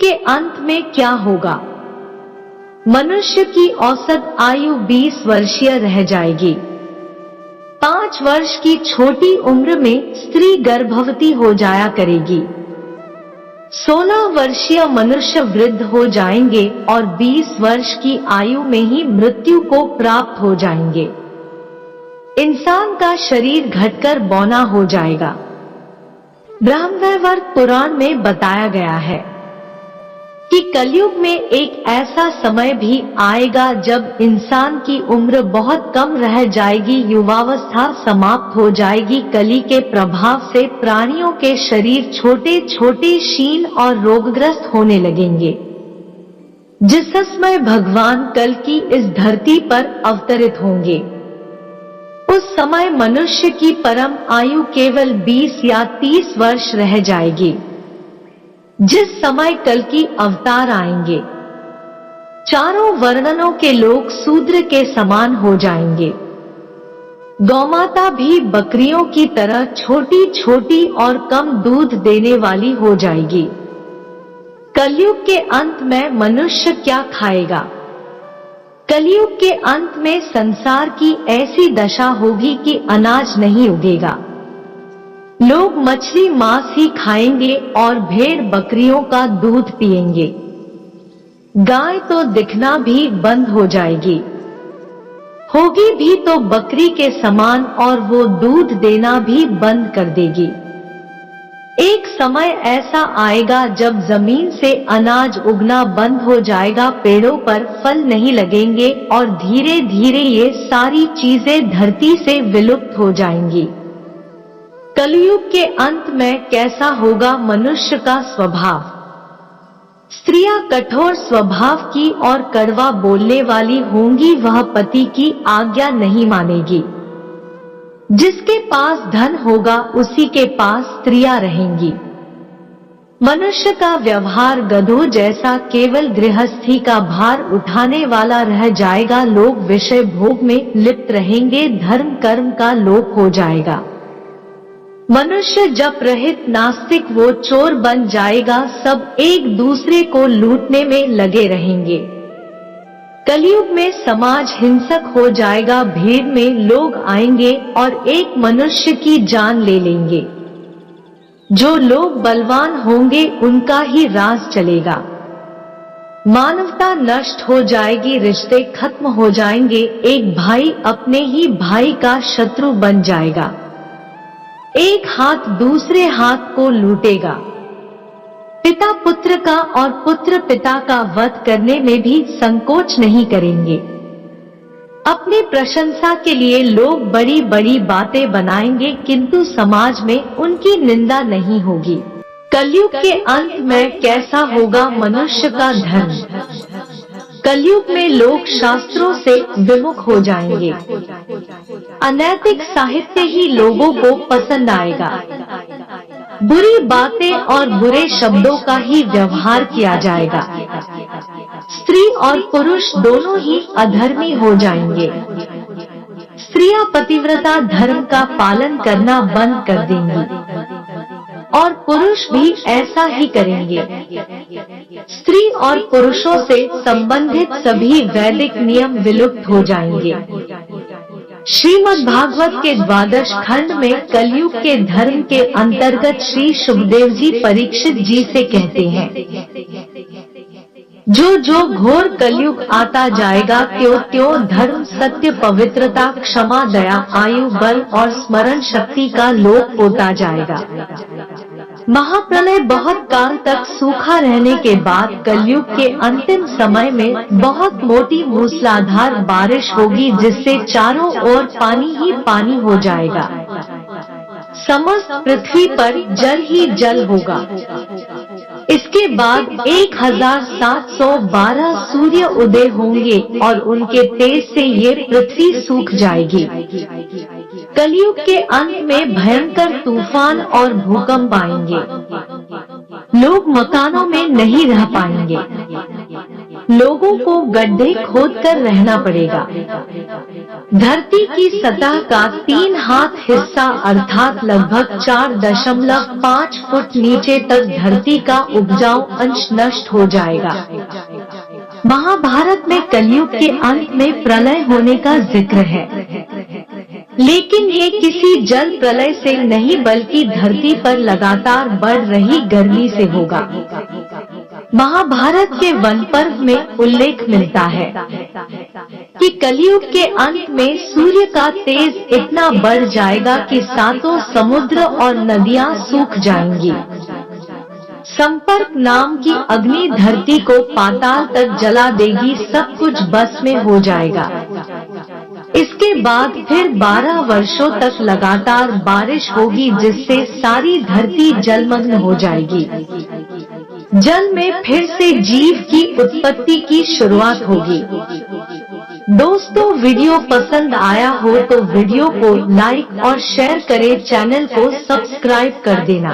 के अंत में क्या होगा? मनुष्य की औसत आयु 20 वर्षीय रह जाएगी। 5 वर्ष की छोटी उम्र में स्त्री गर्भवती हो जाया करेगी। 16 वर्षीय मनुष्य वृद्ध हो जाएंगे और 20 वर्ष की आयु में ही मृत्यु को प्राप्त हो जाएंगे। इंसान का शरीर घटकर बौना हो जाएगा। ब्रह्मवैवर्त पुराण में बताया गया है कि कलयुग में एक ऐसा समय भी आएगा जब इंसान की उम्र बहुत कम रह जाएगी, युवावस्था समाप्त हो जाएगी। कली के प्रभाव से प्राणियों के शरीर छोटे छोटे क्षीण और रोगग्रस्त होने लगेंगे। जिस समय भगवान कल की इस धरती पर अवतरित होंगे, उस समय मनुष्य की परम आयु केवल 20 या 30 वर्ष रह जाएगी। जिस समय कल की अवतार आएंगे, चारों वर्णनों के लोग शूद्र के समान हो जाएंगे। गौमाता भी बकरियों की तरह छोटी छोटी और कम दूध देने वाली हो जाएगी। कलयुग के अंत में मनुष्य क्या खाएगा? कलयुग के अंत में संसार की ऐसी दशा होगी कि अनाज नहीं उगेगा। लोग मछली मांस ही खाएंगे और भेड़ बकरियों का दूध पिएंगे। गाय तो दिखना भी बंद हो जाएगी, होगी भी तो बकरी के समान, और वो दूध देना भी बंद कर देगी। एक समय ऐसा आएगा जब जमीन से अनाज उगना बंद हो जाएगा, पेड़ों पर फल नहीं लगेंगे और धीरे धीरे ये सारी चीजें धरती से विलुप्त हो जाएंगी। कलयुग के अंत में कैसा होगा मनुष्य का स्वभाव? स्त्रियां कठोर स्वभाव की और कड़वा बोलने वाली होंगी। वह पति की आज्ञा नहीं मानेगी। जिसके पास धन होगा उसी के पास स्त्रियां रहेंगी। मनुष्य का व्यवहार गधों जैसा केवल गृहस्थी का भार उठाने वाला रह जाएगा। लोग विषय भोग में लिप्त रहेंगे, धर्म कर्म का लोप हो जाएगा। मनुष्य जप रहित नास्तिक वो चोर बन जाएगा। सब एक दूसरे को लूटने में लगे रहेंगे। कलयुग में समाज हिंसक हो जाएगा। भीड़ में लोग आएंगे और एक मनुष्य की जान ले लेंगे। जो लोग बलवान होंगे उनका ही राज चलेगा। मानवता नष्ट हो जाएगी, रिश्ते खत्म हो जाएंगे। एक भाई अपने ही भाई का शत्रु बन जाएगा। एक हाथ दूसरे हाथ को लूटेगा। पिता पुत्र का और पुत्र पिता का वध करने में भी संकोच नहीं करेंगे। अपनी प्रशंसा के लिए लोग बड़ी बड़ी बातें बनाएंगे, किंतु समाज में उनकी निंदा नहीं होगी। कलयुग के अंत में कैसा होगा मनुष्य का धर्म? कलयुग में लोग शास्त्रों से विमुख हो जाएंगे। अनैतिक साहित्य ही लोगों को पसंद आएगा। बुरी बातें और बुरे शब्दों का ही व्यवहार किया जाएगा। स्त्री और पुरुष दोनों ही अधर्मी हो जाएंगे। स्त्रियां पतिव्रता धर्म का पालन करना बंद कर देंगी और पुरुष भी ऐसा ही करेंगे। स्त्री और पुरुषों से संबंधित सभी वैदिक नियम विलुप्त हो जाएंगे। श्रीमद् भागवत के 12 खंड में कलयुग के धर्म के अंतर्गत श्री शुभदेव जी परीक्षित जी से कहते हैं, जो घोर कलयुग आता जाएगा त्यों धर्म, सत्य, पवित्रता, क्षमा, दया, आयु, बल और स्मरण शक्ति का लोप होता जाएगा। महाप्रलय बहुत काल तक सूखा रहने के बाद कलयुग के अंतिम समय में बहुत मोटी मूसलाधार बारिश होगी, जिससे चारों ओर पानी ही पानी हो जाएगा। समस्त पृथ्वी पर जल ही जल होगा। इसके बाद 1712 सूर्य उदय होंगे और उनके तेज से ये पृथ्वी सूख जाएगी। कलयुग के अंत में भयंकर तूफान और भूकंप आएंगे। लोग मकानों में नहीं रह पाएंगे। लोगों को गड्ढे खोदकर रहना पड़ेगा। धरती की सतह का 3 हाथ हिस्सा अर्थात लगभग 4.5 फुट नीचे तक धरती का उपजाऊ अंश नष्ट हो जाएगा। महाभारत में कलयुग के अंत में प्रलय होने का जिक्र है, लेकिन ये किसी जल प्रलय से नहीं बल्कि धरती पर लगातार बढ़ रही गर्मी से होगा। महाभारत के वन पर्व में उल्लेख मिलता है कि कलयुग के अंत में सूर्य का तेज इतना बढ़ जाएगा कि सातों समुद्र और नदियां सूख जाएंगी। संपर्क नाम की अग्नि धरती को पाताल तक जला देगी, सब कुछ बस में हो जाएगा। इसके बाद फिर 12 वर्षों तक लगातार बारिश होगी, जिससे सारी धरती जलमग्न हो जाएगी। जल में फिर से जीव की उत्पत्ति की शुरुआत होगी। दोस्तों, वीडियो पसंद आया हो तो वीडियो को लाइक और शेयर करें, चैनल को सब्सक्राइब कर देना।